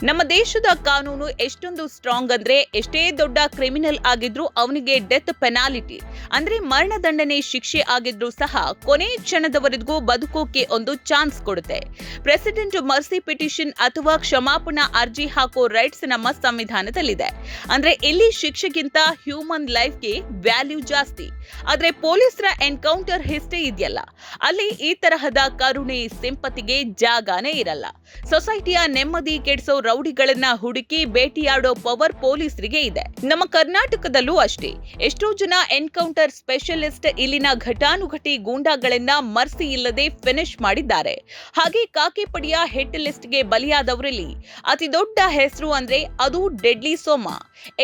ನಮ್ಮ ದೇಶದ ಕಾನೂನು ಎಷ್ಟೊಂದು ಸ್ಟ್ರಾಂಗ್ ಅಂದ್ರೆ ಎಷ್ಟೇ ದೊಡ್ಡ ಕ್ರಿಮಿನಲ್ ಆಗಿದ್ರು ಅವನಿಗೆ ಡೆತ್ ಪೆನಾಲಿಟಿ ಅಂದ್ರೆ ಮರಣದಂಡನೆ ಶಿಕ್ಷೆ ಆಗಿದ್ರು ಸಹ ಕೊನೆ ಕ್ಷಣದವರೆಗೂ ಬದುಕೋಕೆ ಒಂದು ಚಾನ್ಸ್ ಕೊಡುತ್ತೆ. ಪ್ರೆಸಿಡೆಂಟ್ ಮರ್ಸಿ ಪಿಟಿಷನ್ ಅಥವಾ ಕ್ಷಮಾಪಣಾ ಅರ್ಜಿ ಹಾಕೋ ರೈಟ್ಸ್ ನಮ್ಮ ಸಂವಿಧಾನದಲ್ಲಿದೆ. ಅಂದ್ರೆ ಇಲ್ಲಿ ಶಿಕ್ಷೆಗಿಂತ ಹ್ಯೂಮನ್ ಲೈಫ್ಗೆ ವ್ಯಾಲ್ಯೂ ಜಾಸ್ತಿ. ಆದ್ರೆ ಪೊಲೀಸರ ಎನ್ಕೌಂಟರ್ ಹಿಸ್ಟ್ರಿ ಇದೆಯಲ್ಲ, ಅಲ್ಲಿ ಈ ತರಹದ ಕರುಣೆ ಸಿಂಪತಿಗೆ ಜಾಗನೇ ಇರಲ್ಲ. ಸೊಸೈಟಿಯ ನೆಮ್ಮದಿ ಕೆಡಿಸೋ ರೌಡಿಗಳನ್ನ ಹುಡುಕಿ ಬೇಟೆಯಾಡೋ ಪವರ್ ಪೊಲೀಸರಿಗೆ ಇದೆ. ನಮ್ಮ ಕರ್ನಾಟಕದಲ್ಲೂ ಅಷ್ಟೇ. ಎಷ್ಟೋ ಜನ ಎನ್ಕೌಂಟರ್ ಸ್ಪೆಷಲಿಸ್ಟ್ ಇಲ್ಲಿನ ಘಟಾನುಘಟಿ ಗೂಂಡಾಗಳನ್ನ ಮರ್ಸಿ ಇಲ್ಲದೆ ಫಿನಿಶ್ ಮಾಡಿದ್ದಾರೆ. ಹಾಗೆ ಕಾಕಿ ಪಡೆಯ ಹಿಟ್ ಲಿಸ್ಟ್ಗೆ ಬಲಿಯಾದವರಲ್ಲಿ ಅತಿ ದೊಡ್ಡ ಹೆಸರು ಅಂದ್ರೆ ಅದು ಡೆಡ್ಲಿ ಸೋಮ.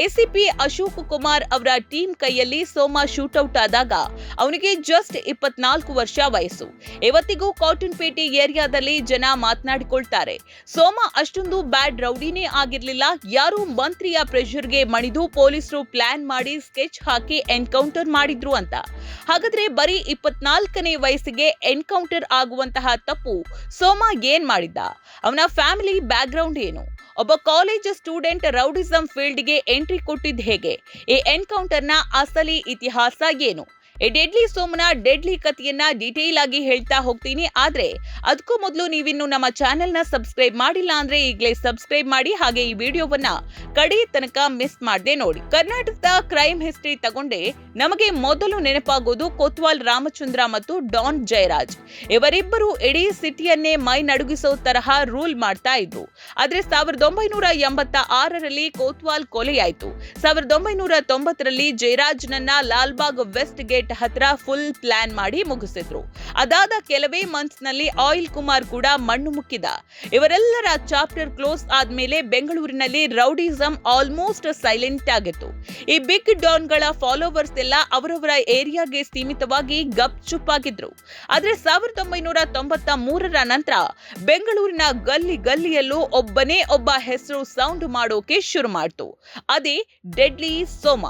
ಎಸಿಪಿ ಅಶೋಕ್ ಕುಮಾರ್ ಅವರ ಟೀಮ್ ಕೈಯಲ್ಲಿ ಸೋಮ ಶೂಟೌಟ್ ಆದಾಗ ಅವನಿಗೆ ಜಸ್ಟ್ 24 ವರ್ಷ ವಯಸ್ಸು. ಇವತ್ತಿಗೂ ಕಾಟನ್ ಪೇಟೆ ಏರಿಯಾದಲ್ಲಿ ಜನ ಮಾತನಾಡಿಕೊಳ್ತಾರೆ, ಸೋಮ ಅಷ್ಟೊಂದು ಬ್ಯಾಡ್ ರೌಡಿನೇ ಆಗಿರ್ಲಿಲ್ಲ, ಯಾರೋ ಮಂತ್ರಿಯ ಪ್ರೆಷರ್ಗೆ ಮಣಿದು ಪೊಲೀಸರು ಪ್ಲಾನ್ ಮಾಡಿ ಸ್ಕೆಚ್ ಹಾಕಿ ಎನ್ಕೌಂಟರ್ ಮಾಡಿದ್ರು ಅಂತ. ಹಾಗಾದ್ರೆ ಬರೀ 24ನೇ ವಯಸ್ಸಿಗೆ ಎನ್ಕೌಂಟರ್ ಆಗುವಂತಹ ತಪ್ಪು ಸೋಮ ಏನ್ ಮಾಡಿದ್ದ? ಅವನ ಫ್ಯಾಮಿಲಿ ಬ್ಯಾಕ್ ಗ್ರೌಂಡ್ ಏನು? ಒಬ್ಬ ಕಾಲೇಜ್ ಸ್ಟೂಡೆಂಟ್ ರೌಡಿಸಂ ಫೀಲ್ಡ್ಗೆ ಎಂಟ್ರಿ ಕೊಟ್ಟಿದ್ದು ಹೇಗೆ? ಈ ಎನ್ಕೌಂಟರ್ನ ಅಸಲಿ ಇತಿಹಾಸ ಏನು? ಈ ಡೆಡ್ಲಿ ಸೋಮನ ಡೆಡ್ಲಿ ಕಥೆಯನ್ನ ಡೀಟೇಲ್ ಆಗಿ ಹೇಳ್ತಾ ಹೋಗ್ತೀನಿ. ಆದ್ರೆ ಅದಕ್ಕೂ ಮೊದಲು ನೀವಿನ್ನು ನಮ್ಮ ಚಾನೆಲ್ನ ಸಬ್ಸ್ಕ್ರೈಬ್ ಮಾಡಿಲ್ಲ ಅಂದ್ರೆ ಈಗಲೇ ಸಬ್ಸ್ಕ್ರೈಬ್ ಮಾಡಿ, ಹಾಗೆ ಈ ವಿಡಿಯೋವನ್ನ ಕಡೆ ತನಕ ಮಿಸ್ ಮಾಡದೆ ನೋಡಿ. ಕರ್ನಾಟಕದ ಕ್ರೈಮ್ ಹಿಸ್ಟ್ರಿ ತಗೊಂಡೆ ನಮಗೆ ಮೊದಲು ನೆನಪಾಗೋದು ಕೊತ್ವಾಲ್ ರಾಮಚಂದ್ರ ಮತ್ತು ಡಾನ್ ಜಯರಾಜ್. ಇವರಿಬ್ಬರು ಇಡೀ ಸಿಟಿಯನ್ನೇ ಮೈ ನಡುಗಿಸೋ ತರಹ ರೂಲ್ ಮಾಡ್ತಾ ಇದ್ರು. ಆದ್ರೆ 1986ರಲ್ಲಿ ಕೊತ್ವಾಲ್ ಕೊಲೆಯಾಯ್ತು. 1990ರಲ್ಲಿ ಜಯರಾಜ್ನನ್ನ ಲಾಲ್ಬಾಗ್ ವೆಸ್ಟ್ ಗೇಟ್ ಹತ್ರ ಫುಲ್ ಪ್ಲಾನ್ ಮಾಡಿ ಮುಗಿಸಿದ್ರು. ಅದಾದ ಕೆಲವೇ ಮಂತ್ಸ್ ನಲ್ಲಿ ಆಯಿಲ್ ಕುಮಾರ್ ಕೂಡ ಮಣ್ಣು ಮುಕ್ಕಿದ. ಇವರೆಲ್ಲರ ಚಾಪ್ಟರ್ ಕ್ಲೋಸ್ ಆದ್ಮೇಲೆ ಬೆಂಗಳೂರಿನಲ್ಲಿ ರೌಡಿಸಂ ಆಲ್ಮೋಸ್ಟ್ ಸೈಲೆಂಟ್ ಆಗಿತ್ತು. ಈ ಬಿಗ್ ಡಾನ್ ಗಳ ಫಾಲೋವರ್ಸ್ ಎಲ್ಲ ಅವರವರ ಏರಿಯಾಗೆ ಸೀಮಿತವಾಗಿ ಗಪ್ ಚುಪ್ ಆಗಿದ್ರು. ಆದ್ರೆ 1993ರ ನಂತರ ಬೆಂಗಳೂರಿನ ಗಲ್ಲಿ ಗಲ್ಲಿಯಲ್ಲೂ ಒಬ್ಬನೇ ಒಬ್ಬ ಹೆಸರು ಸೌಂಡ್ ಮಾಡೋಕೆ ಶುರು ಮಾಡ್ತು. ಅದೇ ಡೆಡ್ಲಿ ಸೋಮ.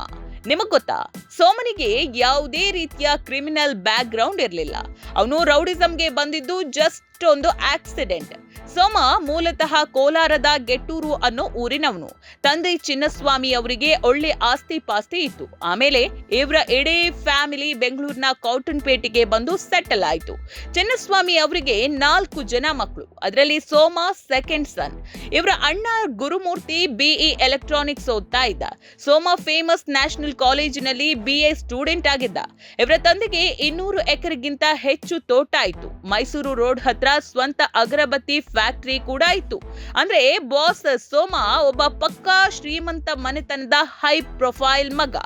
ನಿಮಗ್ ಗೊತ್ತಾ, ಸೋಮನಿಗೆ ಯಾವುದೇ ರೀತಿಯ ಕ್ರಿಮಿನಲ್ ಬ್ಯಾಕ್ ಗ್ರೌಂಡ್ ಇರಲಿಲ್ಲ. ಅವನು ರೌಡಿಸಂಗೆ ಬಂದಿದ್ದು ಜಸ್ಟ್ ಒಂದು ಆಕ್ಸಿಡೆಂಟ್. ಸೋಮ ಮೂಲತಃ ಕೋಲಾರದ ಗೆಟ್ಟೂರು ಅನ್ನೋ ಊರಿನವನು. ತಂದೆ ಚಿನ್ನಸ್ವಾಮಿ ಅವರಿಗೆ ಒಳ್ಳೆ ಆಸ್ತಿ ಪಾಸ್ತಿ ಇತ್ತು. ಆಮೇಲೆ ಇವರ ಇಡೀ ಫ್ಯಾಮಿಲಿ ಬೆಂಗಳೂರಿನ ಕಾಟನ್ ಪೇಟೆಗೆ ಬಂದು ಸೆಟಲ್ ಆಯ್ತು. ಚಿನ್ನಸ್ವಾಮಿ ಅವರಿಗೆ 4 ಜನ ಮಕ್ಕಳು, ಅದರಲ್ಲಿ ಸೋಮ ಸೆಕೆಂಡ್ ಸನ್. ಇವರ ಅಣ್ಣ ಗುರುಮೂರ್ತಿ BE ಎಲೆಕ್ಟ್ರಾನಿಕ್ಸ್ ಓದ್ತಾ ಇದ್ದ. ಸೋಮ ಫೇಮಸ್ ನ್ಯಾಷನಲ್ ಕಾಲೇಜಿನಲ್ಲಿ BA ಸ್ಟೂಡೆಂಟ್ ಆಗಿದ್ದ. ಇವರ ತಂದೆಗೆ 200 ಎಕರೆಗಿಂತ ಹೆಚ್ಚು ತೋಟ ಇತ್ತು. ಮೈಸೂರು ರೋಡ್ ಹತ್ರ ಸ್ವಂತ ಅಗರಬತ್ತಿ ಫ್ಯಾಕ್ಟರಿ ಕೂಡ ಇತ್ತು. ಅಂದ್ರೆ ಬಾಸ್ ಸೋಮ ಒಬ್ಬ ಪಕ್ಕಾ ಶ್ರೀಮಂತ ಮನೆತನದ ಹೈ ಪ್ರೊಫೈಲ್ ಮಗ.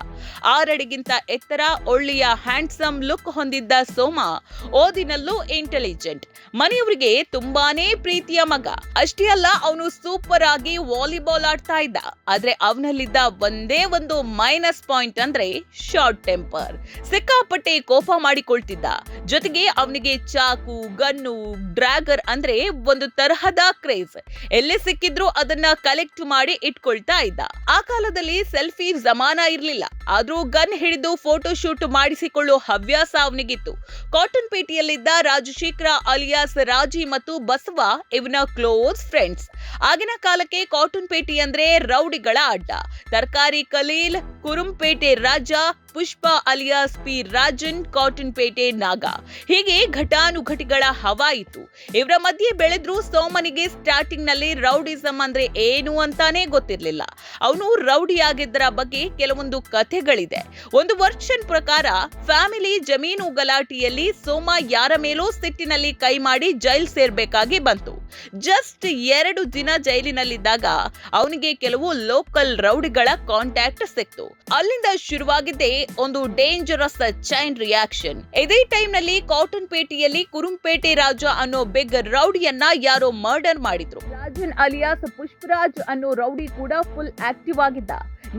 6 ಅಡಿಗಿಂತ ಎತ್ತರ, ಒಳ್ಳೆಯ ಹ್ಯಾಂಡ್ಸಮ್ ಲುಕ್ ಹೊಂದಿದ್ದ ಸೋಮ ಓದಿನಲ್ಲೂ ಇಂಟೆಲಿಜೆಂಟ್, ಮನೆಯವರಿಗೆ ತುಂಬಾನೇ ಪ್ರೀತಿಯ ಮಗ. ಅಷ್ಟೇ ಅಲ್ಲ, ಅವನು ಸೂಪರ್ ಆಗಿ ವಾಲಿಬಾಲ್ ಆಡ್ತಾ ಇದ್ದ. ಆದ್ರೆ ಅವನಲ್ಲಿದ್ದ ಒಂದೇ ಒಂದು ಮೈನಸ್ ಪಾಯಿಂಟ್ ಅಂದ್ರೆ ಶಾರ್ಟ್ ಟೆಂಪರ್. ಸಿಕ್ಕಾಪಟ್ಟೆ ಕೋಪ ಮಾಡಿಕೊಳ್ತಿದ್ದ. ಜೊತೆಗೆ ಅವನಿಗೆ ಚಾಕು, ಗನ್ನು, ಡ್ರ್ಯಾಗರ್ ಅಂದ್ರೆ ಒಂದು ತರಹದ ಕ್ರೇಜ್. ಎಲ್ಲಿ ಸಿಕ್ಕಿದ್ರು ಅದನ್ನ ಕಲೆಕ್ಟ್ ಮಾಡಿ ಇಟ್ಕೊಳ್ತಾ ಇದ್ದ. ಆ ಕಾಲದಲ್ಲಿ ಸೆಲ್ಫಿ ಜಮಾನ ಇರ್ಲಿಲ್ಲ, ಆದ್ರೂ ಗನ್ ಹಿಡಿದು ಫೋಟೋ ಶೂಟ್ ಮಾಡಿಸಿಕೊಳ್ಳೋ ಹವ್ಯಾಸ ಅವನಿಗಿತ್ತು. ಕಾಟನ್ ಪೇಟೆಯಲ್ಲಿದ್ದ ರಾಜಶೇಖರ ಅಲಿಯಾಸ್ ರಾಜಿ ಮತ್ತು ಬಸವ ಇವನ ಕ್ಲೋಸ್ ಫ್ರೆಂಡ್ಸ್. ಆಗಿನ ಕಾಲಕ್ಕೆ ಕಾಟನ್ ಪೇಟೆ ಅಂದ್ರೆ ರೌಡಿಗಳ ಅಡ್ಡ. ತರಕಾರಿ ಖಲೀಲ್, ಕುರುಂಪೇಟೆ ರಾಜ, ಪುಷ್ಪ ಅಲಿಯಾಸ್ ಪಿ ರಾಜನ್, ಕಾಟನ್ ಪೇಟೆ ನಾಗ, ಹೀಗೆ ಘಟಾನುಘಟಿಗಳ ಹವಾ ಇತ್ತು. ಇವರ ಮಧ್ಯೆ ಬೆಳೆದ್ರು ಸೋಮನಿಗೆ ಸ್ಟಾರ್ಟಿಂಗ್ ನಲ್ಲಿ ರೌಡಿಸಂ ಅಂದ್ರೆ ಏನು ಅಂತಾನೆ ಗೊತ್ತಿರ್ಲಿಲ್ಲ. ಅವನು ರೌಡಿ ಆಗಿದ್ದರ ಬಗ್ಗೆ ಕೆಲವೊಂದು ಕಥೆಗಳಿದೆ. ಒಂದು ವರ್ಷನ್ ಪ್ರಕಾರ ಫ್ಯಾಮಿಲಿ ಜಮೀನು ಗಲಾಟೆಯಲ್ಲಿ ಸೋಮ ಯಾರ ಮೇಲೂ ಸಿಟ್ಟಿನಲ್ಲಿ ಕೈ ಮಾಡಿ ಜೈಲ್ ಸೇರ್ಬೇಕಾಗಿ ಬಂತು. ಜಸ್ಟ್ 2 ದಿನ ಜೈಲಿನಲ್ಲಿದ್ದಾಗ ಅವನಿಗೆ ಕೆಲವು ಲೋಕಲ್ ರೌಡಿಗಳ ಕಾಂಟ್ಯಾಕ್ಟ್ ಸಿಕ್ತು. ಅಲ್ಲಿಂದ ಶುರುವಾಗಿದ್ದೇ ಒಂದು ಡೇಂಜರಸ್ ಚೈನ್ ರಿಯಾಕ್ಷನ್. ಇದೇ ಟೈಮ್ ನಲ್ಲಿ ಕಾಟನ್ ಪೇಟೆಯಲ್ಲಿ ಕುರುಂಪೇಟೆ ರಾಜ ಅನ್ನೋ ಬಿಗ್ ರೌಡಿಯನ್ನ ಯಾರೋ ಮರ್ಡರ್ ಮಾಡಿದ್ರು. ರಾಜನ್ ಅಲಿಯಾಸ್ ಪುಷ್ಪರಾಜ್ ಅನ್ನೋ ರೌಡಿ ಕೂಡ ಫುಲ್ ಆಕ್ಟಿವ್ ಆಗಿದ್ದ.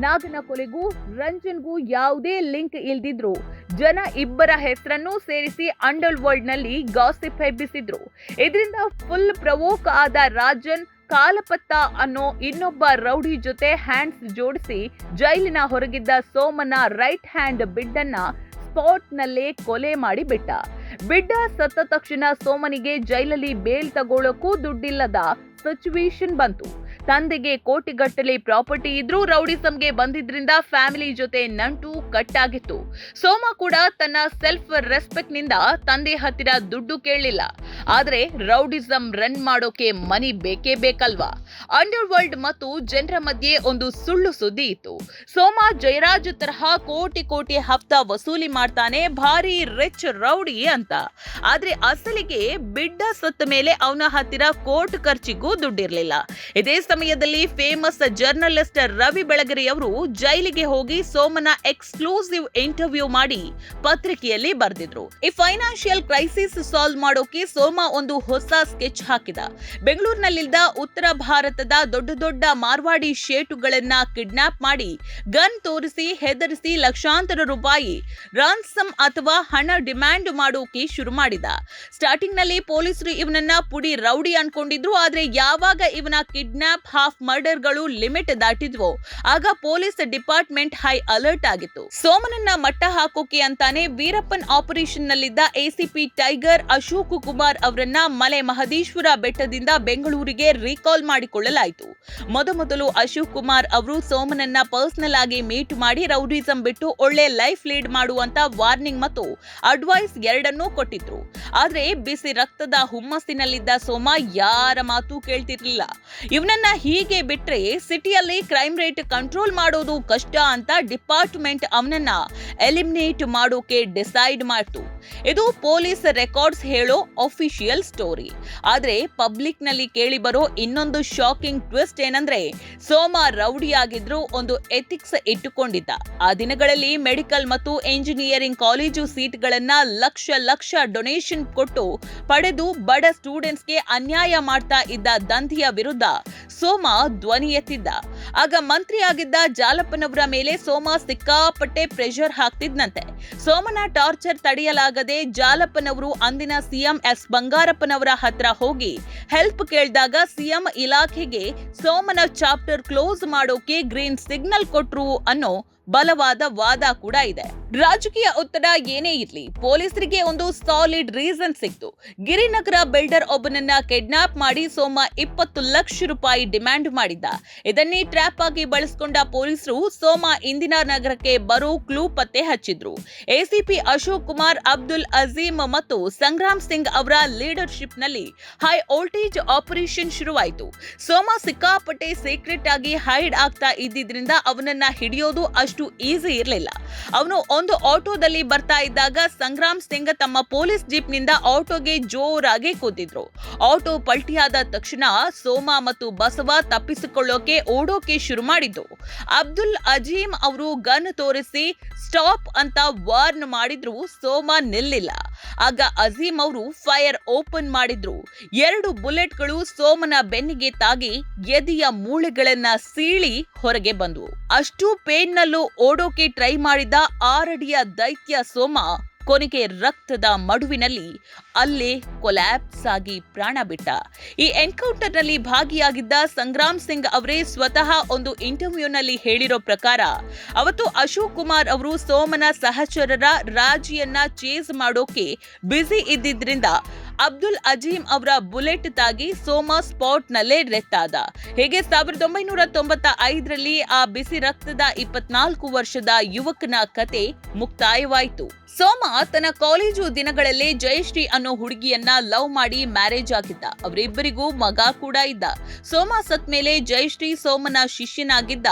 ನಾಗನ ಕೊಲೆಗೂ ರಂಜನ್ಗೂ ಯಾವುದೇ ಲಿಂಕ್ ಇಲ್ದಿದ್ರು ಜನ ಇಬ್ಬರ ಹೆಸರನ್ನು ಸೇರಿಸಿ ಅಂಡರ್ ವರ್ಲ್ಡ್ ನಲ್ಲಿ ಗಾಸಿಪ್ ಎಬ್ಬಿಸಿದ್ರು. ಇದರಿಂದ ಫುಲ್ ಪ್ರವೋಕ್ ಆದ ರಾಜನ್ ಕಾಲಪತ್ತ ಅನ್ನೋ ಇನ್ನೊಬ್ಬ ರೌಡಿ ಜೊತೆ ಹ್ಯಾಂಡ್ಸ್ ಜೋಡಿಸಿ ಜೈಲಿನ ಹೊರಗಿದ್ದ ಸೋಮನ ರೈಟ್ ಹ್ಯಾಂಡ್ ಬಿಡ್ಡನ್ನ ಸ್ಪಾಟ್ ನಲ್ಲೇ ಕೊಲೆ ಮಾಡಿ ಬಿಟ್ಟ. ಬಿಡ್ಡ ಸತ್ತ ತಕ್ಷಣ ಸೋಮನಿಗೆ ಜೈಲಲ್ಲಿ ಬೇಲ್ ತಗೊಳ್ಳೋಕ್ಕೂ ದುಡ್ಡಿಲ್ಲದ ಸಿಚುವೇಶನ್ ಬಂತು. ತಂದೆಗೆ ಕೋಟಿಗಟ್ಟಲೆ ಪ್ರಾಪರ್ಟಿ ಇದ್ರೂ ರೌಡಿಸಂಗೆ ಬಂದಿದ್ರಿಂದ ಫ್ಯಾಮಿಲಿ ಜೊತೆ ನಂಟು ಕಟ್ಟಾಗಿತ್ತು. ಸೋಮ ಕೂಡ ತನ್ನ ಸೆಲ್ಫ್ ರೆಸ್ಪೆಕ್ಟ್ ನಿಂದ ತಂದೆ ಹತ್ತಿರ ದುಡ್ಡು ಕೇಳಲಿಲ್ಲ. ಆದ್ರೆ ರೌಡಿಸಂ ರನ್ ಮಾಡೋಕೆ ಮನಿ ಬೇಕೇ ಬೇಕಲ್ವಾ? ಅಂಡರ್ ವರ್ಲ್ಡ್ ಮತ್ತು ಜನರ ಮಧ್ಯೆ ಒಂದು ಸುಳ್ಳು ಸುದ್ದಿ ಇತ್ತು. ಸೋಮ ಜಯರಾಜ್ ತರಹ ಕೋಟಿ ಕೋಟಿ ಹಫ್ತಾ ವಸೂಲಿ ಮಾಡ್ತಾನೆ, ಭಾರಿ ರಿಚ್ ರೌಡಿ ಅಂತ. ಆದ್ರೆ ಅಸಲಿಗೆ ಬಿಡ್ಡ ಸತ್ತ ಮೇಲೆ ಅವನ ಹತ್ತಿರ ಕೋರ್ಟ್ ಖರ್ಚಿಗೂ ದುಡ್ಡಿರ್ಲಿಲ್ಲ. ಇದೇ ಸಮಯದಲ್ಲಿ ಫೇಮಸ್ ಜರ್ನಲಿಸ್ಟ್ ರವಿ ಬೆಳಗೆರೆ ಅವರು ಜೈಲಿಗೆ ಹೋಗಿ ಸೋಮನ ಎಕ್ಸ್ಕ್ಲೂಸಿವ್ ಇಂಟರ್ವ್ಯೂ ಮಾಡಿ ಪತ್ರಿಕೆಯಲ್ಲಿ ಬರೆದಿದ್ರು. ಈ ಫೈನಾನ್ಷಿಯಲ್ ಕ್ರೈಸಿಸ್ ಸಾಲ್ವ್ ಮಾಡೋಕೆ ಸೋಮ ಒಂದು ಹೊಸ ಸ್ಕೆಚ್ ಹಾಕಿದ. ಬೆಂಗಳೂರಿನಲ್ಲಿದ್ದ ಉತ್ತರ ಭಾರತದ ದೊಡ್ಡ ದೊಡ್ಡ ಮಾರ್ವಾಡಿ ಶೇಟುಗಳನ್ನ ಕಿಡ್ನಾಪ್ ಮಾಡಿ ಗನ್ ತೋರಿಸಿ ಹೆದರಿಸಿ ಲಕ್ಷಾಂತರ ರೂಪಾಯಿ ರಾನ್ಸಮ್ ಅಥವಾ ಹಣ ಡಿಮ್ಯಾಂಡ್ ಮಾಡೋಕೆ ಶುರು ಮಾಡಿದ. ಸ್ಟಾರ್ಟಿಂಗ್ ನಲ್ಲಿ ಪೊಲೀಸರು ಇವನನ್ನ ಪುಡಿ ರೌಡಿ ಅನ್ಕೊಂಡಿದ್ರು. ಆದ್ರೆ ಯಾವಾಗ ಇವನ ಕಿಡ್ನಾಪ್ ಹಾಫ್ ಮರ್ಡರ್ ಗಳು ಲಿಮಿಟ್ ದಾಟಿದ್ವೋ ಆಗ ಪೊಲೀಸ್ ಡಿಪಾರ್ಟ್ಮೆಂಟ್ ಹೈ ಅಲರ್ಟ್ ಆಗಿತ್ತು. ಸೋಮನನ್ನ ಮಟ್ಟ ಹಾಕೋಕೆ ಅಂತಾನೆ ವೀರಪ್ಪನ್ ಆಪರೇಷನ್ ನಲ್ಲಿದ್ದ ಎಸಿಪಿ ಟೈಗರ್ ಅಶೋಕ್ ಕುಮಾರ್ ಅವರನ್ನ ಮಲೆ ಮಹದೇಶ್ವರ ಬೆಟ್ಟದಿಂದ ಬೆಂಗಳೂರಿಗೆ ರೀಕಾಲ್ ಮಾಡಿಕೊಳ್ಳಲಾಯಿತು. ಮೊದಲು ಅಶೋಕ್ ಕುಮಾರ್ ಅವರು ಸೋಮನನ್ನ ಪರ್ಸನಲ್ ಆಗಿ ಮೀಟ್ ಮಾಡಿ ರೌಡಿಸಂ ಬಿಟ್ಟು ಒಳ್ಳೆ ಲೈಫ್ ಲೀಡ್ ಮಾಡುವಂತ ವಾರ್ನಿಂಗ್ ಮತ್ತು ಅಡ್ವೈಸ್ ಎರಡನ್ನೂ ಕೊಟ್ಟಿದ್ರು. ಆದ್ರೆ ಬಿಸಿ ರಕ್ತದ ಹುಮ್ಮಸ್ಸಿನಲ್ಲಿದ್ದ ಸೋಮ ಯಾರ ಮಾತು ಕೇಳ್ತಿರ್ಲಿಲ್ಲ. ಇವನನ್ನ ಹೀಗೆ ಬಿಟ್ರೆ ಸಿಟಿಯಲ್ಲಿ ಕ್ರೈಮ್ ರೇಟ್ ಕಂಟ್ರೋಲ್ ಮಾಡೋದು ಕಷ್ಟ ಅಂತ ಡಿಪಾರ್ಟ್ಮೆಂಟ್ ಅವನನ್ನ ಎಲಿಮಿನೇಟ್ ಮಾಡೋಕೆ ಡಿಸೈಡ್ ಮಾಡ್ತು. ಇದು ಪೊಲೀಸ್ ರೆಕಾರ್ಡ್ಸ್ ಹೇಳೋ ಅಫಿಷಿಯಲ್ ಸ್ಟೋರಿ. ಆದ್ರೆ ಪಬ್ಲಿಕ್ ನಲ್ಲಿ ಕೇಳಿ ಬರೋ ಇನ್ನೊಂದು ಶಾಕಿಂಗ್ ಟ್ವಿಸ್ಟ್ ಏನಂದ್ರೆ ಸೋಮ ರೌಡಿ ಆಗಿದ್ರು ಒಂದು ಎಥಿಕ್ಸ್ ಇಟ್ಟುಕೊಂಡಿದ್ದ. ಆ ದಿನಗಳಲ್ಲಿ ಮೆಡಿಕಲ್ ಮತ್ತು ಎಂಜಿನಿಯರಿಂಗ್ ಕಾಲೇಜು ಸೀಟ್ಗಳನ್ನ ಲಕ್ಷ ಡೊನೇಷನ್ ಕೊಟ್ಟು ಪಡೆದು ಬಡ ಸ್ಟೂಡೆಂಟ್ಸ್ಗೆ ಅನ್ಯಾಯ ಮಾಡ್ತಾ ಇದ್ದ ದಂಧಿಯ ವಿರುದ್ಧ ಸೋಮ ಧ್ವನಿ ಎತ್ತಿದ್ದ. ಆಗ ಮಂತ್ರಿ ಆಗಿದ್ದ ಜಾಲಪ್ಪನವರ ಮೇಲೆ ಸೋಮ ಸಿಕ್ಕಾಪಟ್ಟೆ ಪ್ರೆಷರ್ ಹಾಕ್ತಿದ್ನಂತೆ. ಸೋಮನ ಟಾರ್ಚರ್ ತಡೆಯಲಾಗದೆ ಜಾಲಪ್ಪನವರು ಅಂದಿನ ಸಿಎಂ ಎಸ್ ಬಂಗಾರಪ್ಪನವರ ಹತ್ರ ಹೋಗಿ ಹೆಲ್ಪ್ ಕೇಳಿದಾಗ ಸಿಎಂ ಇಲಾಖೆಗೆ ಸೋಮನ ಚಾಪ್ಟರ್ ಕ್ಲೋಸ್ ಮಾಡೋಕೆ ಗ್ರೀನ್ ಸಿಗ್ನಲ್ ಕೊಟ್ರು ಅನ್ನೋ ಬಲವಾದ ವಾದ ಕೂಡ ಇದೆ. ರಾಜಕೀಯ ಒತ್ತಡ ಏನೇ ಇರ್ಲಿ, ಪೊಲೀಸರಿಗೆ ಒಂದು ಸಾಲಿಡ್ ರೀಸನ್ ಸಿಕ್ತು. ಗಿರಿನಗರ ಬಿಲ್ಡರ್ ಒಬ್ಬನನ್ನ ಕಿಡ್ನಾಪ್ ಮಾಡಿ ಸೋಮ 20 ಲಕ್ಷ ರೂಪಾಯಿ ಡಿಮ್ಯಾಂಡ್ ಮಾಡಿದ್ದ. ಇದನ್ನೇ ಟ್ರ್ಯಾಪ್ ಆಗಿ ಬಳಸಿಕೊಂಡ ಪೊಲೀಸರು ಸೋಮ ಇಂದಿನ ನಗರಕ್ಕೆ ಬರೋ ಕ್ಲೂ ಪತ್ತೆ ಹಚ್ಚಿದ್ರು. ಎಸಿಪಿ ಅಶೋಕ್ ಕುಮಾರ್, ಅಬ್ದುಲ್ ಅಜೀಮ್ ಮತ್ತು ಸಂಗ್ರಾಮ್ ಸಿಂಗ್ ಅವರ ಲೀಡರ್ಶಿಪ್ ನಲ್ಲಿ ಹೈ ವೋಲ್ಟೇಜ್ ಆಪರೇಷನ್ ಶುರುವಾಯಿತು. ಸೋಮ ಸಿಕ್ಕಾಪಟ್ಟೆ ಸೀಕ್ರೆಟ್ ಆಗಿ ಹೈಡ್ ಆಗ್ತಾ ಇದ್ದಿದ್ರಿಂದ ಅವನನ್ನ ಹಿಡಿಯೋದು ಅಷ್ಟು ಈಸಿ ಇರಲಿಲ್ಲ. ಅವನು ಒಂದು ಆಟೋದಲ್ಲಿ ಬರ್ತಾ ಇದ್ದಾಗ ಸಂಗ್ರಾಮ್ ಸಿಂಗ್ ತಮ್ಮ ಪೊಲೀಸ್ ಜೀಪ್ ನಿಂದ ಆಟೋಗೆ ಜೋರಾಗಿ ಕೂತಿದ್ರು. ಆಟೋ ಪಲ್ಟಿಯಾದ ತಕ್ಷಣ ಸೋಮ ಮತ್ತು ಬಸವ ತಪ್ಪಿಸಿಕೊಳ್ಳೋಕೆ ಓಡೋಕೆ ಶುರು ಮಾಡಿದ್ರು. ಅಬ್ದುಲ್ ಅಜೀಮ್ ಅವರು ಗನ್ ತೋರಿಸಿ ಸ್ಟಾಪ್ ಅಂತ ವಾರ್ನ್ ಮಾಡಿದ್ರು. ಸೋಮ ನಿಲ್ಲಿಲ್ಲ. ಆಗ ಅಜೀಮ್ ಅವರು ಫೈರ್ ಓಪನ್ ಮಾಡಿದ್ರು. 2 ಬುಲೆಟ್ಗಳು ಸೋಮನ ಬೆನ್ನಿಗೆ ತಾಗಿ ಎದೆಯ ಮೂಳೆಗಳನ್ನ ಸೀಳಿ ಹೊರಗೆ ಬಂದವು. ಅಷ್ಟು ಪೇನ್ ನಲ್ಲೂ ಓಡೋಕೆ ಟ್ರೈ ಮಾಡಿದ 6 ಅಡಿಯ ದೈತ್ಯ ಸೋಮ ಕೊನೆಗೆ ರಕ್ತದ ಮಡುವಿನಲ್ಲಿ ಅಲ್ಲೇ ಕೊಲ್ಯಾಪ್ಸ್ ಆಗಿ ಪ್ರಾಣ ಬಿಟ್ಟ. ಈ ಎನ್ಕೌಂಟರ್ ನಲ್ಲಿ ಭಾಗಿಯಾಗಿದ್ದ ಸಂಗ್ರಾಮ್ ಸಿಂಗ್ ಅವರೇ ಸ್ವತಃ ಒಂದು ಇಂಟರ್ವ್ಯೂನಲ್ಲಿ ಹೇಳಿರೋ ಪ್ರಕಾರ ಅವತ್ತು ಅಶೋಕ್ ಕುಮಾರ್ ಅವರು ಸೋಮನ ಸಹಚರರ ರಾಜಿಯನ್ನ ಚೇಸ್ ಮಾಡೋಕೆ ಬ್ಯುಸಿ ಇದ್ದಿದ್ರಿಂದ ಅಬ್ದುಲ್ ಅಜೀಮ್ ಅವರ ಬುಲೆಟ್ ತಾಗಿ ಸೋಮ ಸ್ಪಾಟ್ ನಲ್ಲೇ ಡೆತ್. ಹೀಗೆ 1995ರಲ್ಲಿ ಆ ಬಿಸಿ ರಕ್ತದ 24 ವರ್ಷದ ಯುವಕನ ಕತೆ ಮುಕ್ತಾಯವಾಯಿತು. ಸೋಮ ತನ್ನ ಕಾಲೇಜು ದಿನಗಳಲ್ಲೇ ಜಯಶ್ರೀ ಅನ್ನೋ ಹುಡುಗಿಯನ್ನ ಲವ್ ಮಾಡಿ ಮ್ಯಾರೇಜ್ ಆಗಿದ್ದ. ಅವರಿಬ್ಬರಿಗೂ ಮಗ ಕೂಡ ಇದ್ದ. ಸೋಮ ಸತ್ ಮೇಲೆ ಜಯಶ್ರೀ ಸೋಮನ ಶಿಷ್ಯನಾಗಿದ್ದ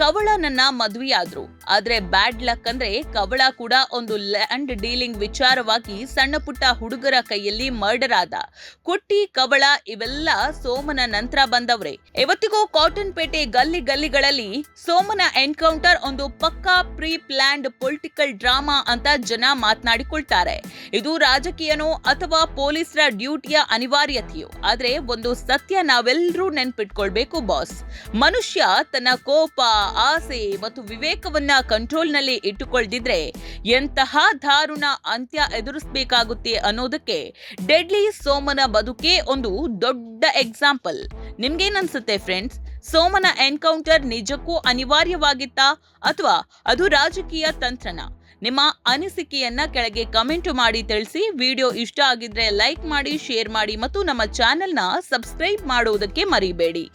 ಕವಳನನ್ನ ಮದುವೆಯಾದ್ರು. ಆದ್ರೆ ಬ್ಯಾಡ್ ಲಕ್ ಅಂದ್ರೆ ಕವಳ ಕೂಡ ಒಂದು ಲ್ಯಾಂಡ್ ಡೀಲಿಂಗ್ ವಿಚಾರವಾಗಿ ಸಣ್ಣ ಪುಟ್ಟ ಹುಡುಗರ ಕೈಯಲ್ಲಿ ಮರ್ಡರ್ ಆದ. ಕುಟ್ಟಿ, ಕವಳ ಇವೆಲ್ಲ ಸೋಮನ ನಂತರ ಬಂದವ್ರೆ. ಇವತ್ತಿಗೂ ಕಾಟನ್ ಪೇಟೆ ಗಲ್ಲಿಗಳಲ್ಲಿ ಸೋಮನ ಎನ್ಕೌಂಟರ್ ಒಂದು ಪಕ್ಕಾ ಪ್ರೀ ಪ್ಲಾನ್ಡ್ ಪೊಲಿಟಿಕಲ್ ಡ್ರಾಮಾ ಅಂತ ಜನ ಮಾತನಾಡಿಕೊಳ್ತಾರೆ. ಇದು ರಾಜಕೀಯನೋ ಅಥವಾ ಪೊಲೀಸರ ಡ್ಯೂಟಿಯ ಅನಿವಾರ್ಯತೆಯೋ, ಆದ್ರೆ ಒಂದು ಸತ್ಯ ನಾವೆಲ್ಲರೂ ನೆನ್ಪಿಟ್ಕೊಳ್ಬೇಕು ಬಾಸ್. ಮನುಷ್ಯ ತನ್ನ ಕೋಪ, ಆಸೆ ಮತ್ತು ವಿವೇಕವನ್ನ ಕಂಟ್ರೋಲ್ ನಲ್ಲಿ ಇಟ್ಟುಕೊಳ್ಳದಿದ್ರೆ ಎಂತಹ ದಾರುಣ ಅಂತ್ಯ ಎದುರಿಸಬೇಕಾಗುತ್ತೆ ಅನ್ನೋದಕ್ಕೆ ಡೆಡ್ಲಿ ಸೋಮನ ಬದುಕೆ ಒಂದು ದೊಡ್ಡ ಎಕ್ಸಾಂಪಲ್. ನಿಮ್ಗೇನನ್ಸುತ್ತೆ ಫ್ರೆಂಡ್ಸ್? ಸೋಮನ ಎನ್ಕೌಂಟರ್ ನಿಜಕ್ಕೂ ಅನಿವಾರ್ಯವಾಗಿತ್ತಾ ಅಥವಾ ಅದು ರಾಜಕೀಯ ತಂತ್ರನ? ನಿಮ್ಮ ಅನಿಸಿಕೆಯನ್ನ ಕೆಳಗೆ ಕಮೆಂಟ್ ಮಾಡಿ ತಿಳಿಸಿ. ವಿಡಿಯೋ ಇಷ್ಟ ಆಗಿದ್ರೆ ಲೈಕ್ ಮಾಡಿ, ಶೇರ್ ಮಾಡಿ ಮತ್ತು ನಮ್ಮ ಚಾನೆಲ್ನ ಸಬ್ಸ್ಕ್ರೈಬ್ ಮಾಡುವುದಕ್ಕೆ ಮರಿಬೇಡಿ.